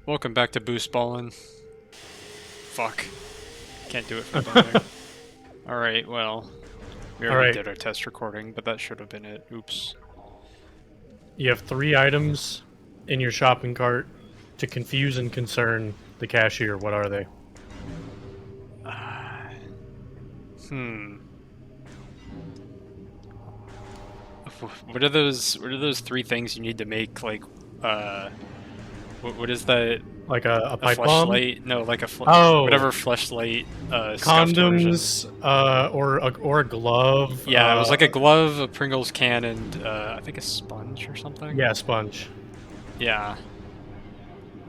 Welcome back to Boost Ballin'. Fuck. Can't do it from down there. Alright, well. We already did our test recording, but that should have been it. Oops. You have 3 items in your shopping cart to confuse and concern the cashier. What are they? What are those 3 things you need to make, like, what is that? Like a pipe bomb? Fleshlight? No, like a whatever fleshlight, condoms, or a glove. Yeah, it was like a glove, a Pringles can, and I think a sponge or something. Yeah, sponge. Yeah.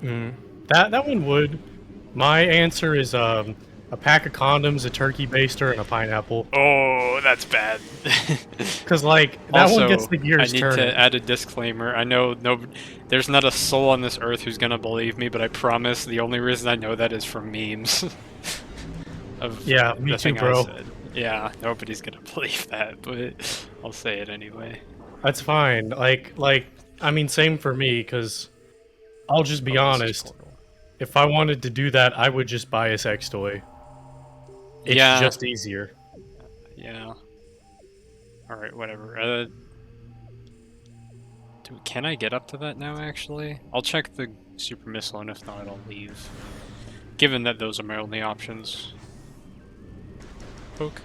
That one would. My answer is a pack of condoms, a turkey baster, and a pineapple. Oh, that's bad. Because like that also, one gets the gears turning. I need to add a disclaimer. I know there's not a soul on this earth who's gonna believe me, but I promise the only reason I know that is from memes. Yeah, me too, bro. Yeah, nobody's gonna believe that, but I'll say it anyway. That's fine. Like I mean, same for me. Because I'll just be honest. If I wanted to do that, I would just buy a sex toy. It's just easier. Yeah. Alright, whatever. Can I get up to that now, actually? I'll check the super missile, and if not, I'll leave. Given that those are my only options. Poke.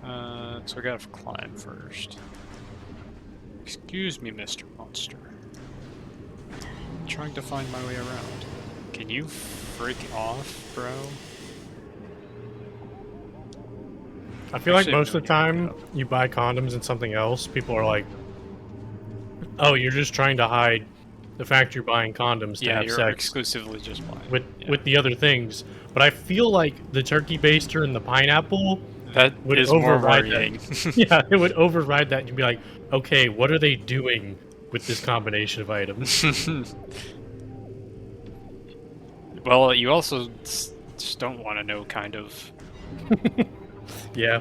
So I gotta climb first. Excuse me, Mr. Monster. I'm trying to find my way around. Can you freak off, bro? I feel like most of the time you buy condoms and something else, people are like, "Oh, you're just trying to hide the fact you're buying condoms to have you're sex." Exclusively just buying with the other things. But I feel like the turkey baster and the pineapple would override that. Yeah, it would override that, and you'd be like, "Okay, what are they doing with this combination of items?" Well, you also just don't want to know, kind of. Yeah.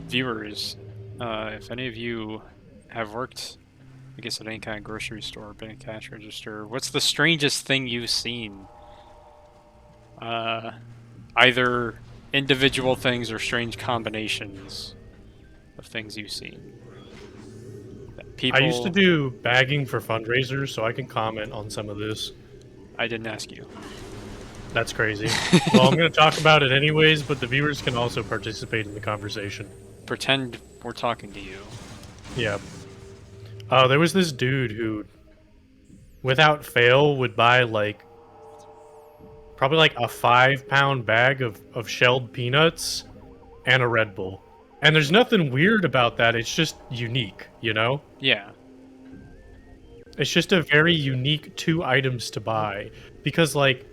Viewers, if any of you have worked, I guess, at any kind of grocery store, been a cash register, what's the strangest thing you've seen? Either individual things or strange combinations of things you've seen. I used to do bagging for fundraisers, so I can comment on some of this. I didn't ask you. That's crazy. Well, I'm going to talk about it anyways, but the viewers can also participate in the conversation. Pretend we're talking to you. Yeah. There was this dude who, without fail, would buy probably like a 5-pound bag of shelled peanuts and a Red Bull. And there's nothing weird about that, it's just unique, you know? Yeah. It's just a very unique 2 items to buy. Because, like,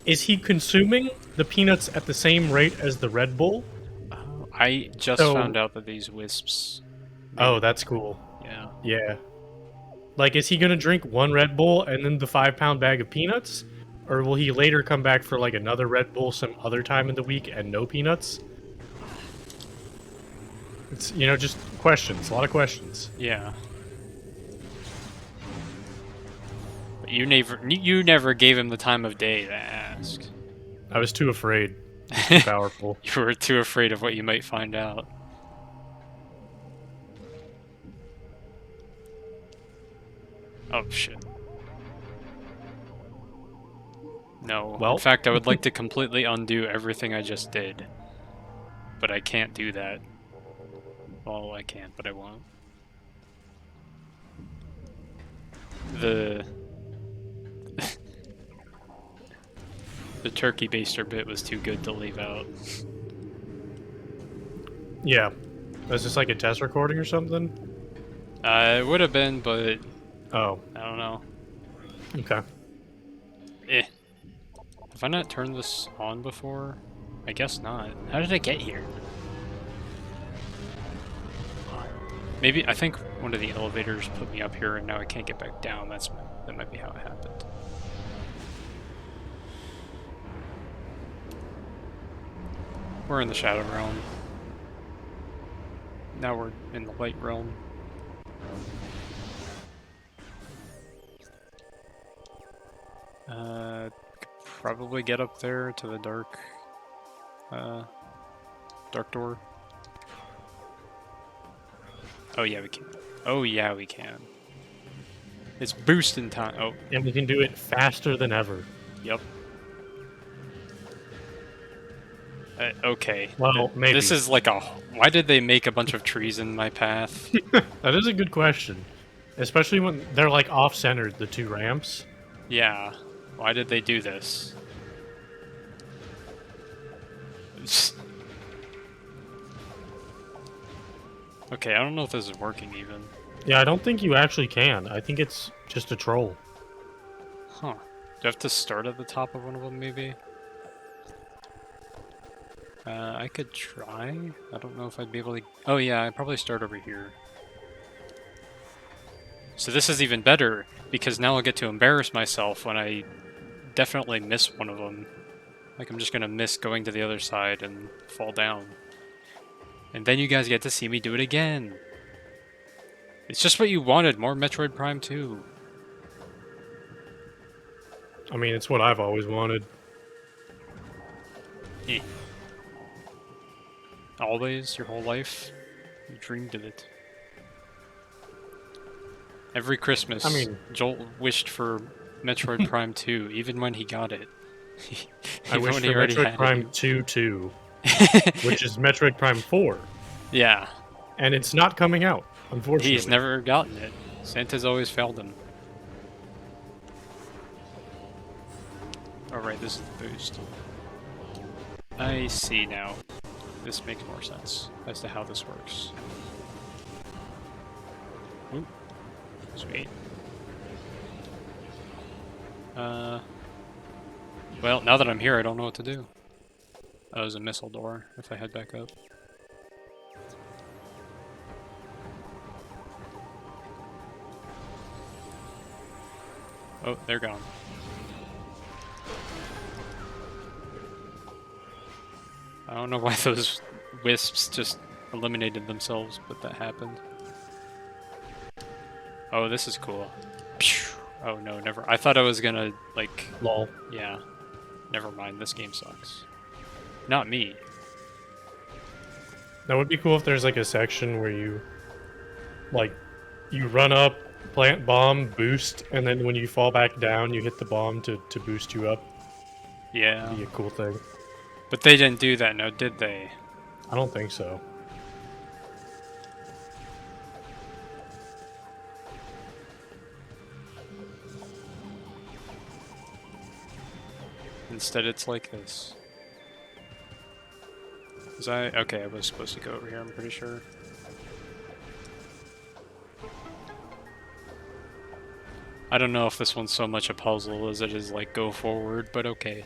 is he consuming the peanuts at the same rate as the Red Bull? I just found out that these wisps... Oh, that's cool. Yeah. Yeah. Like, is he gonna drink 1 Red Bull and then the 5-pound bag of peanuts? Or will he later come back for, like, another Red Bull some other time in the week and no peanuts? It's, you know, just questions. A lot of questions. Yeah. But you never gave him the time of day to ask. I was too afraid. Too powerful. You were too afraid of what you might find out. Oh, shit. No. Well, in fact, I would like to completely undo everything I just did. But I can't do that. Well, I can, but I won't. The turkey baster bit was too good to leave out. Yeah. Was this like a test recording or something? It would have been, but... Oh. I don't know. Okay. Have I not turned this on before? I guess not. How did I get here? Maybe, I think one of the elevators put me up here and now I can't get back down. That might be how it happened. We're in the Shadow Realm. Now we're in the Light Realm. Could probably get up there to the dark door. Oh yeah, we can. Oh yeah, we can. It's boosting time. Oh. And we can do it faster than ever. Yep. Okay. Well, maybe. This is like a... Why did they make a bunch of trees in my path? That is a good question. Especially when they're like off-centered, the two ramps. Yeah. Why did they do this? Okay, I don't know if this is working even. Yeah, I don't think you actually can. I think it's just a troll. Huh. Do I have to start at the top of one of them, maybe? I could try. I don't know if I'd be able to... Oh yeah, I'd probably start over here. So this is even better, because now I'll get to embarrass myself when I definitely miss one of them. Like, I'm just gonna miss going to the other side and fall down. And then you guys get to see me do it again. It's just what you wanted, more Metroid Prime 2. I mean, it's what I've always wanted. Eh. Always, your whole life, you dreamed of it. Every Christmas, I mean, Joel wished for Metroid Prime 2, even when he got it. I wish for Metroid Prime 2 too, which is Metroid Prime 4. Yeah. And it's not coming out, unfortunately. He's never gotten it. Santa's always failed him. Alright, this is the boost. I see now. This makes more sense as to how this works. Ooh. Sweet. Well, now that I'm here, I don't know what to do. Oh, there's a missile door if I head back up. Oh, they're gone. I don't know why those wisps just eliminated themselves, but that happened. Oh, this is cool. Oh no, never. I thought I was gonna, like... Lol. Yeah. Never mind, this game sucks. Not me. That would be cool if there's like a section where you... Like, you run up, plant bomb, boost, and then when you fall back down, you hit the bomb to boost you up. Yeah. That'd be a cool thing. But they didn't do that, no, did they? I don't think so. Instead, it's like this. Was I? Okay, I was supposed to go over here, I'm pretty sure. I don't know if this one's so much a puzzle as it is like go forward, but okay.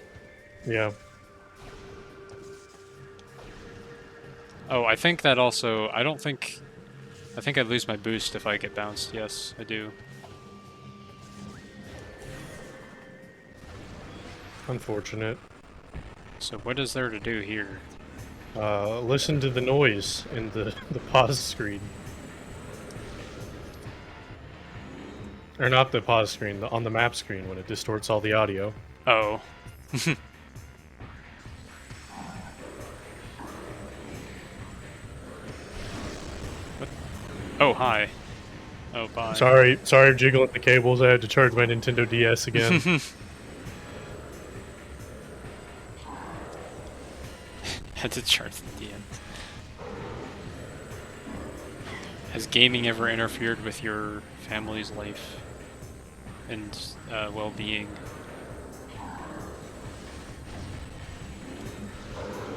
Yeah. Oh, I think that also... I think I lose my boost if I get bounced. Yes, I do. Unfortunate. So what is there to do here? Listen to the noise in the pause screen. Or not the pause screen, on the map screen when it distorts all the audio. Oh. Oh, hi. Oh, bye. Sorry, jiggling the cables. I had to charge my Nintendo DS again. Had to charge the DS. Has gaming ever interfered with your family's life and well-being?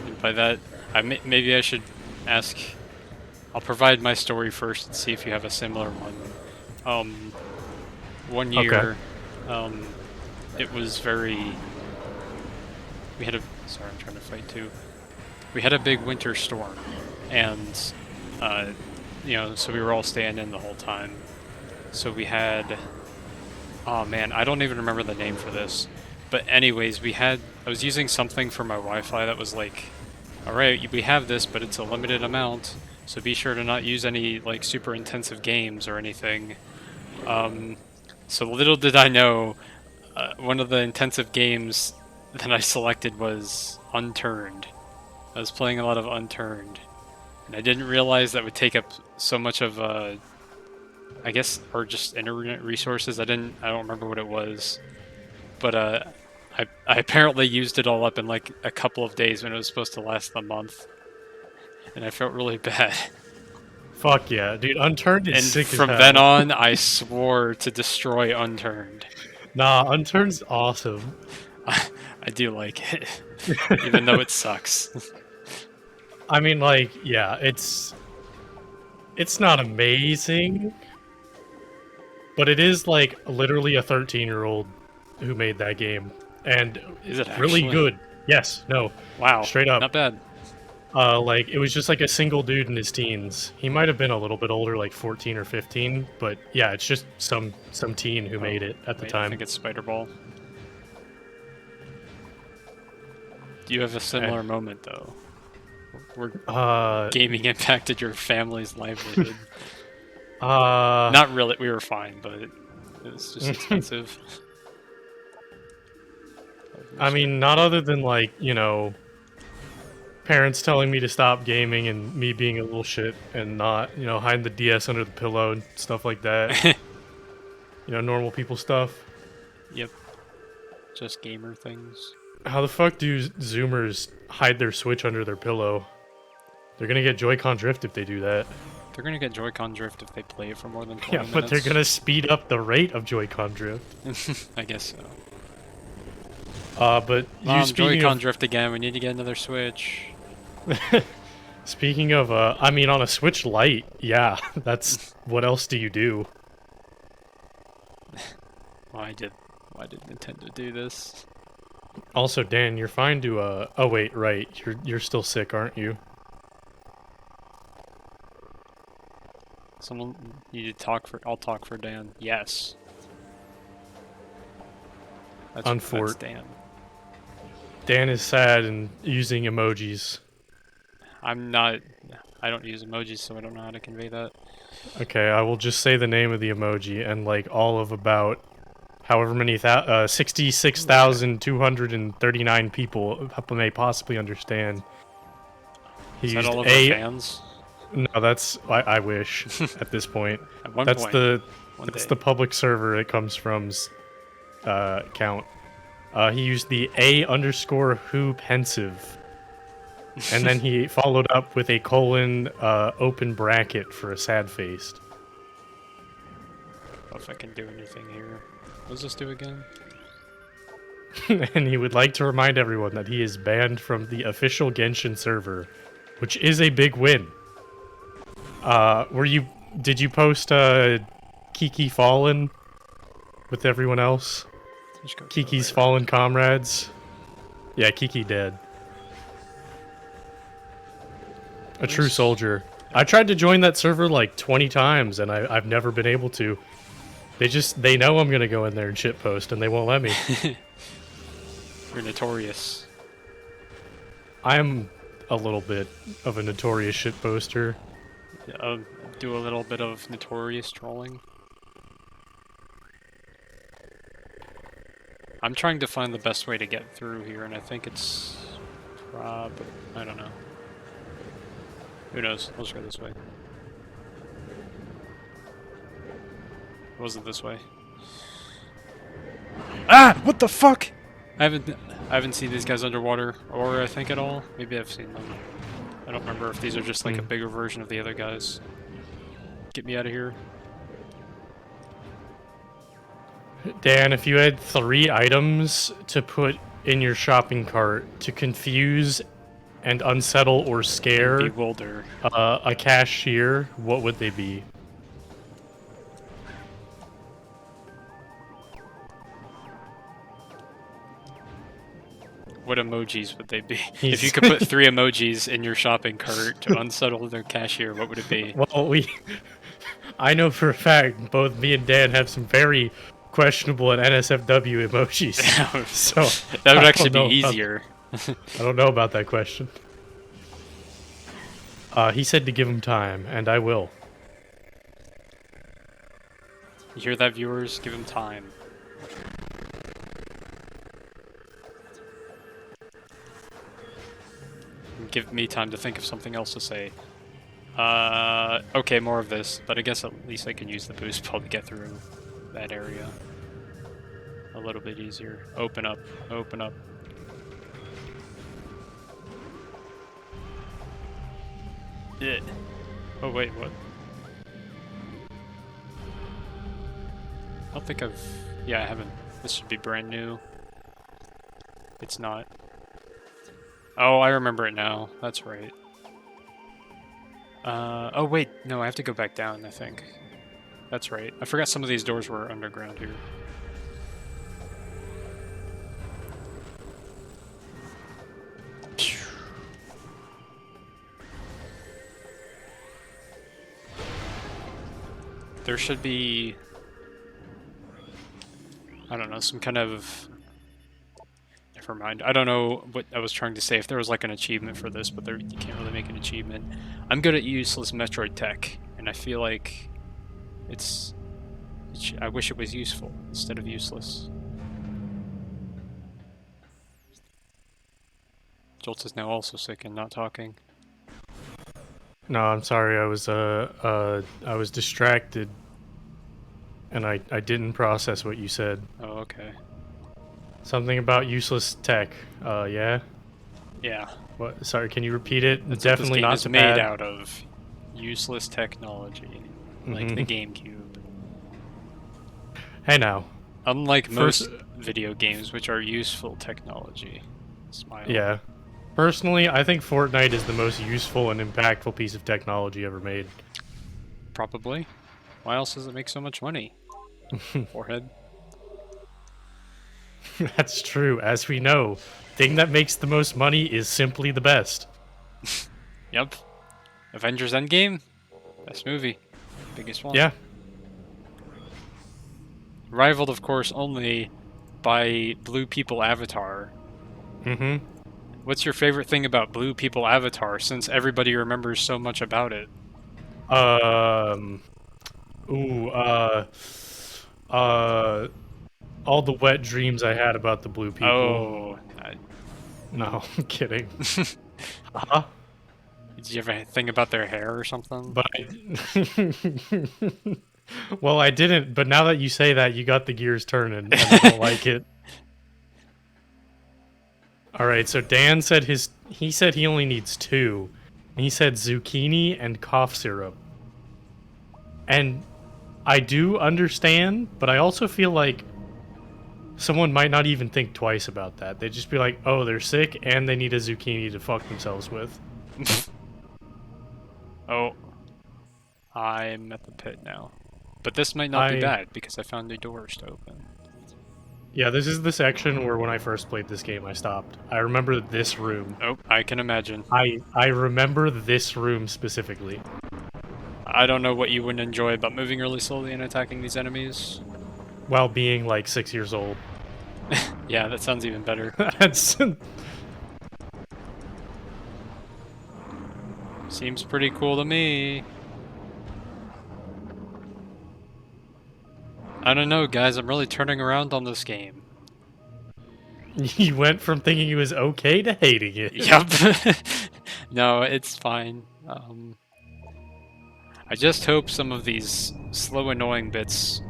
And by that, maybe I should ask... I'll provide my story first and see if you have a similar one. One year, Okay. It was very... We had a... Sorry, I'm trying to fight too. We had a big winter storm, and, you know, so we were all staying in the whole time. So we had... Oh man, I don't even remember the name for this. But anyways, I was using something for my Wi-Fi that was like, alright, we have this, but it's a limited amount. So be sure to not use any like super intensive games or anything. So little did I know, one of the intensive games that I selected was Unturned. I was playing a lot of Unturned, and I didn't realize that would take up so much of, I guess, or just internet resources. I don't remember what it was, but I apparently used it all up in like a couple of days when it was supposed to last a month, and I felt really bad. Fuck yeah, dude! Unturned is And sick as from then hell. on, I swore to destroy Unturned. Nah, Unturned's awesome. I do like it, even though it sucks. I mean, like, yeah, it's not amazing, but it is like literally a 13-year-old who made that game, and Is it really actually? good. Yes, no, Wow, straight up. not bad. Like it was just like a single dude in his teens. He might have been a little bit older, like 14 or 15, but yeah, it's just some teen who made it at the Wait, I time. think it's Spider Ball. Do you have a Eh, similar moment though, where Uh, gaming impacted your family's livelihood? uh, Not really. We were fine, but it was just expensive. I mean, not other than like, you know, parents telling me to stop gaming and me being a little shit and not, you know, hiding the DS under the pillow and stuff like that. You know, normal people stuff. Yep, just gamer things. How the fuck do Zoomers hide their Switch under their pillow? They're gonna get Joy-Con drift if they do that. They're gonna get Joy-Con drift if they play it for more than 20 Yeah, but they're minutes. gonna speed up the rate of Joy-Con drift. I guess so. But Mom, speaking Joy-Con of drift again. We need to get another Switch. speaking of, I mean, on a Switch Lite, yeah, that's what else do you do? Why did Nintendo do this? Also, Dan, you're fine to oh wait, right. You're still sick, aren't you? Someone need to talk for. I'll talk for Dan. Yes. That's Dan. Dan is sad and using emojis. I'm not. I don't use emojis, so I don't know how to convey that. Okay, I will just say the name of the emoji and like all of about however many 66,239 people may possibly understand. He Is that used all of our fans? No, that's I wish at this point. At one That's point, one that's day. the public server it comes from's count. He used the A_who pensive. And then he followed up with a colon open bracket for a sad faced. I don't know if I can do anything here. What does this do again? And he would like to remind everyone that he is banned from the official Genshin server, which is a big win. Did you post Kiki Fallen with everyone else? Kiki's Fallen Comrades? Yeah, Kiki dead. A true soldier. I tried to join that server like 20 times and I've never been able to. They know I'm gonna go in there and shitpost and they won't let me. You're notorious. I'm a little bit of a notorious shitposter. Do a little bit of notorious trolling. I'm trying to find the best way to get through here, and I think it's I don't know. Who knows? I'll just go this way. It wasn't this way. Ah! What the fuck? I haven't seen these guys underwater, or I think at all. Maybe I've seen them. I don't remember if these are just like a bigger version of the other guys. Get me out of here. Dan, if you had 3 items to put in your shopping cart to confuse and unsettle or scare Bewilder. a cashier, what would they be? What emojis would they be? If you could put 3 emojis in your shopping cart to unsettle their cashier, what would it be? Well, I know for a fact both me and Dan have some very questionable and NSFW emojis. So that would actually be easier. I don't know about that question. He said to give him time, and I will. You hear that, viewers? Give him time. Give me time to think of something else to say. Okay, more of this, but I guess at least I can use the boost ball to get through that area a little bit easier. Open up, open up. Yeah. Oh wait, what? I don't think I've... Yeah, I haven't. This should be brand new. It's not. Oh, I remember it now. That's right. Oh wait, no, I have to go back down, I think. That's right. I forgot some of these doors were underground here. There should be... I don't know, some kind of... Never mind. I don't know what I was trying to say. If there was like an achievement for this, but you can't really make an achievement. I'm good at useless Metroid tech, and I feel like I wish it was useful instead of useless. Jolt is now also sick and not talking. No, I'm sorry. I was distracted, and I didn't process what you said. Oh, okay. Something about useless tech. Yeah. Yeah. What? Sorry, can you repeat it? That's Definitely not is so made bad. out of useless technology, like the GameCube. Hey now. Unlike most video games, which are useful technology. Smile. Yeah. Personally, I think Fortnite is the most useful and impactful piece of technology ever made. Probably. Why else does it make so much money? Forehead. That's true. As we know, thing that makes the most money is simply the best. Yep. Avengers Endgame? Best movie. Biggest one. Yeah. Rivaled, of course, only by Blue People Avatar. Mm-hmm. What's your favorite thing about Blue People Avatar, since everybody remembers so much about it? All the wet dreams I had about the blue people. Oh. No, I'm kidding. Huh? Did you ever think about their hair or something? But well, I didn't, but now that you say that, you got the gears turning, and I don't like it. Alright, so Dan said he said he only needs 2. He said zucchini and cough syrup. And I do understand, but I also feel like someone might not even think twice about that. They'd just be like, oh, they're sick and they need a zucchini to fuck themselves with. Oh. I'm at the pit now. But this might not be bad, because I found the doors to open. Yeah, this is the section where when I first played this game, I stopped. I remember this room. Oh, I can imagine. I remember this room specifically. I don't know what you would enjoy about moving really slowly and attacking these enemies. While being like 6 years old. Yeah, that sounds even better. That's... Seems pretty cool to me. I don't know, guys. I'm really turning around on this game. You went from thinking it was okay to hating it. Yep. No, it's fine. I just hope some of these slow, annoying bits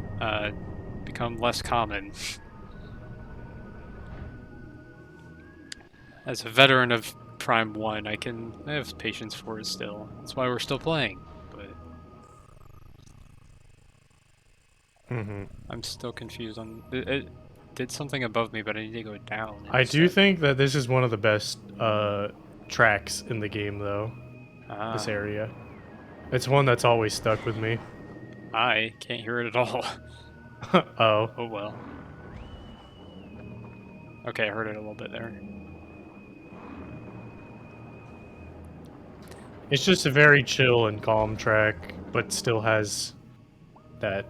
become less common. As a veteran of Prime 1, I have patience for it still. That's why we're still playing. But I'm still confused on... It did something above me, but I need to go down. I do think that this is one of the best tracks in the game, though. This area. It's one that's always stuck with me. I can't hear it at all. Oh. Oh well. Okay, I heard it a little bit there. It's just a very chill and calm track, but still has that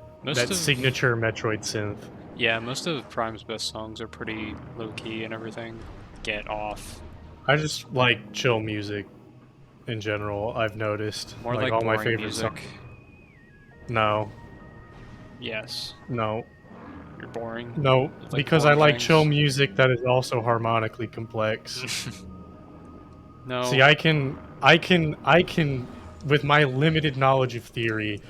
signature Metroid synth. Yeah, most of Prime's best songs are pretty low-key and everything. Get off. I just like chill music. in general, I've noticed. More Like like all my boring favorite songs. music. No, Yes. no, You're boring. no, You like because I boring like chill things. music that is also harmonically complex. See, No. with my limited knowledge of theory,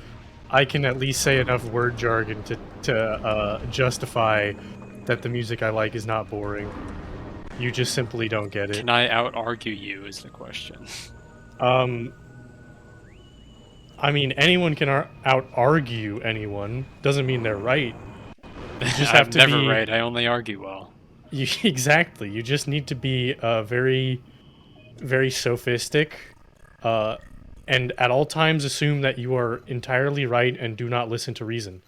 I can at least say enough word jargon to justify that the music I like is not boring. You just simply don't get it. Can I out-argue you is the question. Um, I mean, anyone can out-argue anyone. Doesn't mean they're right. You just have I'm to never be right, I only argue well. exactly. You just need to be very, very sophistic, uh, and at all times assume that you are entirely right and do not listen to reason.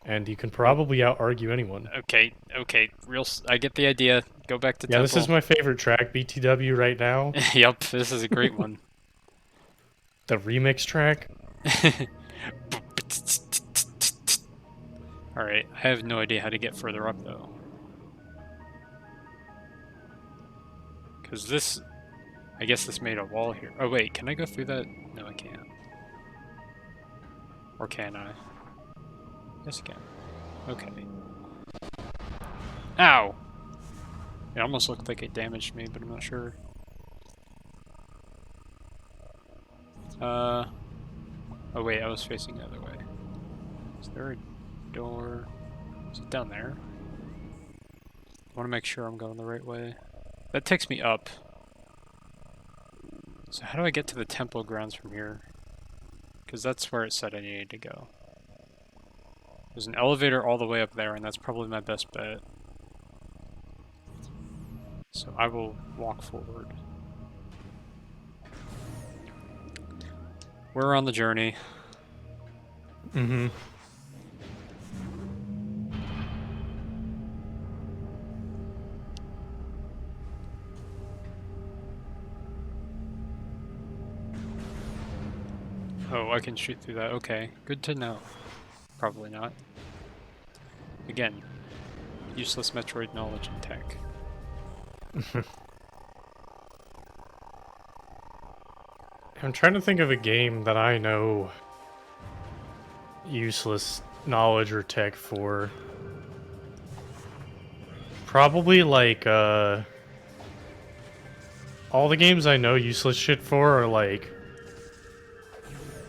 And you can Oh, probably out-argue anyone. okay, okay. I get the idea. Go back to Yeah, this is temple. my favorite track, BTW, right now. Yep, this is a great one. The remix track. Alright, I have no idea how to get further up though. Because this... I guess this made a wall here. Oh wait, can I go through that? No, I can't. Or can I? Yes, I can. Okay. Ow! It almost looked like it damaged me, but I'm not sure. Oh wait, I was facing the other way. Is there a door? Is it down there? I want to make sure I'm going the right way. That takes me up. So how do I get to the temple grounds from here? Because that's where it said I needed to go. There's an elevator all the way up there, and that's probably my best bet. So I will walk forward. We're on the journey. Mm-hmm. Oh, I can shoot through that. Okay, good to know. Probably not. Again, useless Metroid knowledge and tech. I'm trying to think of a game that I know useless knowledge or tech for. Probably like all the games I know useless shit for are like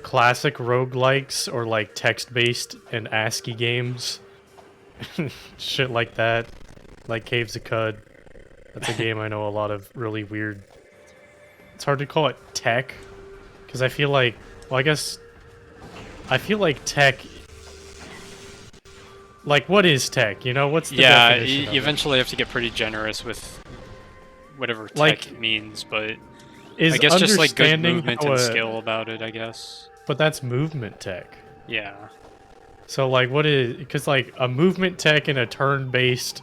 classic roguelikes or like text-based and ASCII games. Shit like that. Like Caves of Cud. That's a game I know a lot of really weird. It's hard to call it tech because I feel like, well, I feel like tech. Like, what is tech? You know, what's the Yeah, definition of you it? eventually have to get pretty generous with whatever tech Like, means, but I is guess just like good understanding movement how and a, skill about it, I guess. but that's movement tech. Yeah. So like, what is? Because like a movement tech in a turn-based,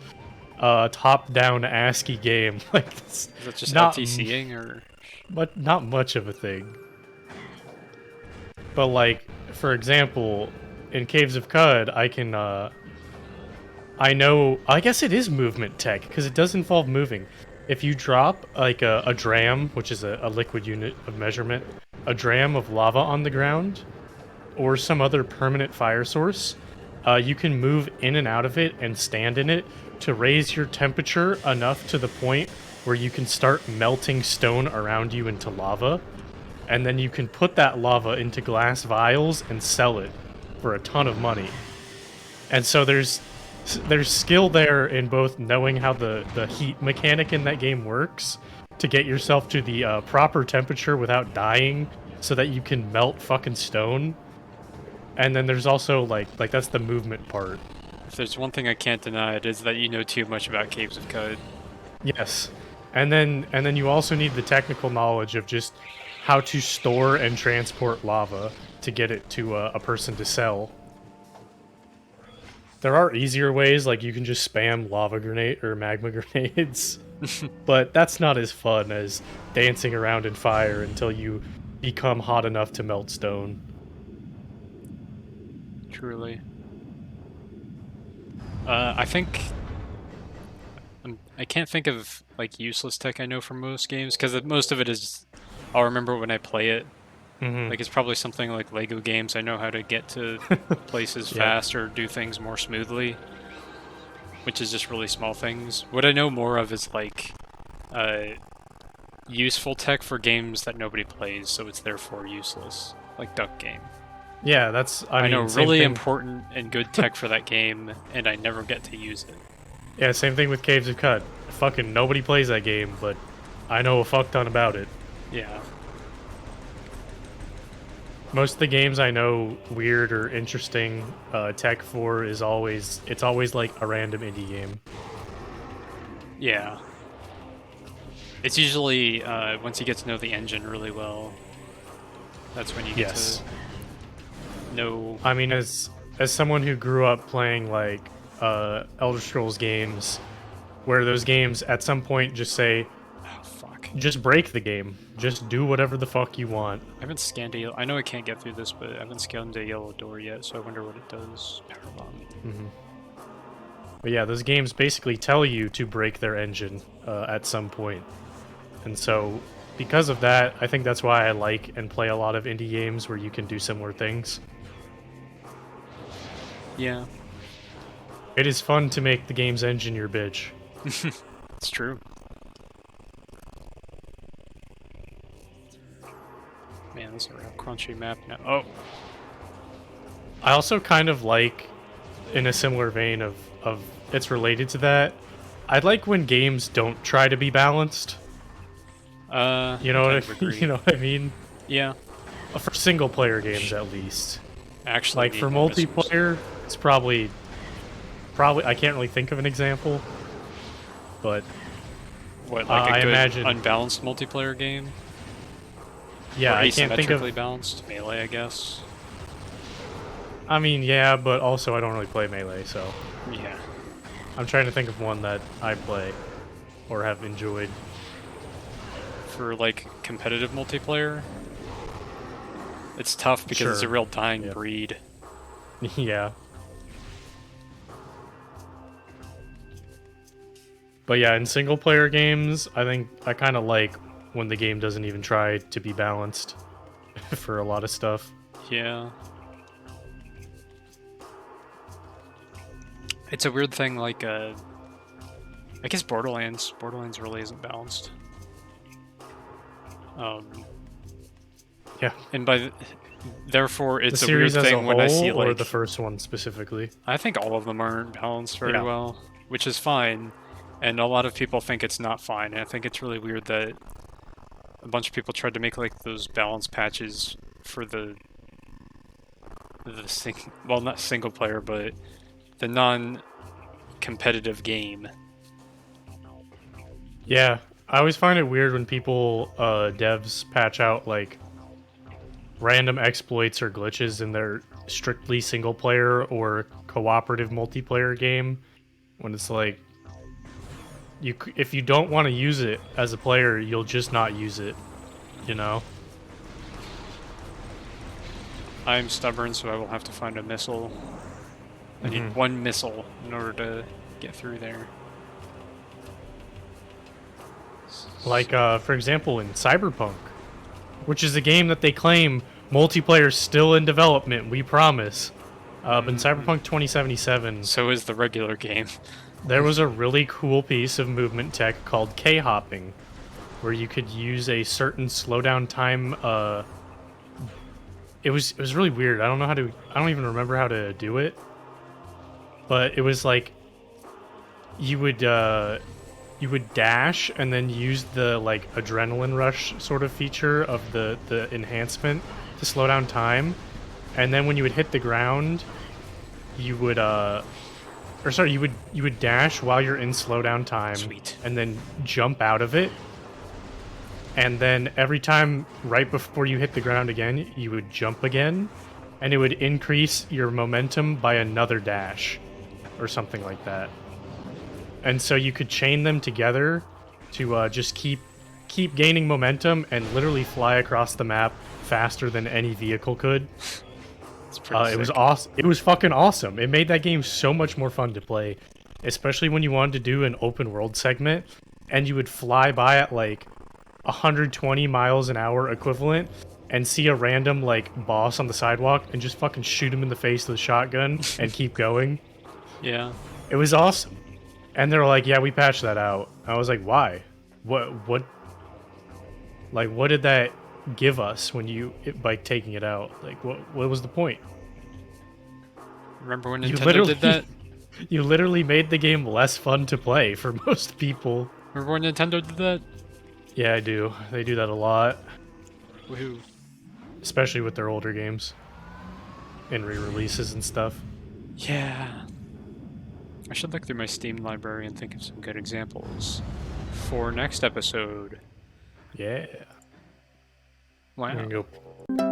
top-down ASCII game, like it's Is that just not, LTCing or? but not much of a thing. But like, for example, in Caves of Cud, I can, I know, I guess it is movement tech because it does involve moving. If you drop like a dram, which is a liquid unit of measurement, a dram of lava on the ground, or some other permanent fire source, you can move in and out of it and stand in it to raise your temperature enough to the point where you can start melting stone around you into lava, and then you can put that lava into glass vials and sell it for a ton of money. And so there's skill there in both knowing how the heat mechanic in that game works to get yourself to the proper temperature without dying so that you can melt fucking stone. And then there's also like that's the movement part. If there's one thing I can't deny, it is that you know too much about Caves of Code. Yes. And then you also need the technical knowledge of just how to store and transport lava to get it to a person to sell. There are easier ways, like you can just spam lava grenade or magma grenades, but that's not as fun as dancing around in fire until you become hot enough to melt stone. Truly. I think I can't think of like useless tech I know from most games because most of it is I'll remember when I play it. Mm-hmm. Like, it's probably something like Lego games. I know how to get to places Yep. fast or do things more smoothly, which is just really small things. What I know more of is, like, useful tech for games that nobody plays, so it's therefore useless. Like Duck Game. Yeah, that's. I know mean, same really thing. important and good tech for that game, and I never get to use it. Yeah, same thing with Caves of Cut. Fucking nobody plays that game, but I know a fuck ton about it. Yeah. Most of the games I know weird or interesting tech for is always like a random indie game. Yeah. It's usually once you get to know the engine really well, that's when you get Yes. to know. I mean, as someone who grew up playing like Elder Scrolls games, where those games at some point just say, Oh, fuck. just break the game, just do whatever the fuck you want. I haven't scanned a. I know I can't get through this, but I haven't scanned a yellow door yet, so I wonder what it does. Power bomb. But yeah, those games basically tell you to break their engine at some point. And so, because of that, I think that's why I like and play a lot of indie games where you can do similar things. Yeah, It is fun to make the game's engine your bitch. it's true. Man, this is a real crunchy map now. Oh, I also kind of like, in a similar vein of it's related to that, I like when games don't try to be balanced. You know I what kind of agree. you know what I mean? Yeah, For single player games at least. actually, Like need for more missiles. multiplayer, it's probably I can't really think of an example, but What, like I a good imagine unbalanced multiplayer game? yeah, Or I can't think of. asymmetrically balanced? Melee, I guess. I mean, yeah, but also I don't really play Melee, so Yeah. I'm trying to think of one that I play or have enjoyed. For like competitive multiplayer, it's tough because it's a Sure. real dying Yeah. breed. Yeah. But yeah, in single player games, I think I kind of like when the game doesn't even try to be balanced for a lot of stuff. Yeah. It's a weird thing, like, I guess Borderlands really isn't balanced. Yeah. And therefore, The it's a weird series as a thing when I see, whole or like, the first one specifically? I think all of them aren't balanced very Yeah. well, which is fine, and a lot of people think it's not fine, and I think it's really weird that a bunch of people tried to make, like, those balance patches for the well, not single player, but the non-competitive game. Yeah, I always find it weird when people devs patch out like random exploits or glitches in their strictly single player or cooperative multiplayer game when it's like if you don't want to use it as a player, you'll just not use it, you know? I'm stubborn, so I will have to find a missile. I need one missile in order to get through there. Like for example in Cyberpunk, which is a game that they claim multiplayer's still in development, we promise. But in Cyberpunk 2077, So is the regular game. there was a really cool piece of movement tech called K-hopping, where you could use a certain slowdown time. It was really weird. I don't even remember how to do it. But it was like you would dash and then use the like adrenaline rush sort of feature of the enhancement to slow down time, and then when you would hit the ground, you would you would dash while you're in slowdown time. Sweet. And then jump out of it, and then every time right before you hit the ground again, you would jump again, and it would increase your momentum by another dash or something like that. And so you could chain them together to just keep gaining momentum and literally fly across the map faster than any vehicle could. It's pretty It was sick. awesome. It was fucking awesome. It made that game so much more fun to play, especially when you wanted to do an open world segment and you would fly by at like 120 miles an hour equivalent and see a random like boss on the sidewalk and just fucking shoot him in the face with a shotgun and keep going. Yeah. It was awesome. And they're like, yeah, we patched that out. I was like, why? What like what did that give us when by taking it out? Like what was the point? Remember when You Nintendo did that? You literally made the game less fun to play for most people. Remember when Nintendo did that? Yeah, I do. They do that a lot. Woohoo. Especially with their older games. And re-releases and stuff. Yeah. I should look through my Steam library and think of some good examples for next episode. Yeah. Wow. I'm gonna go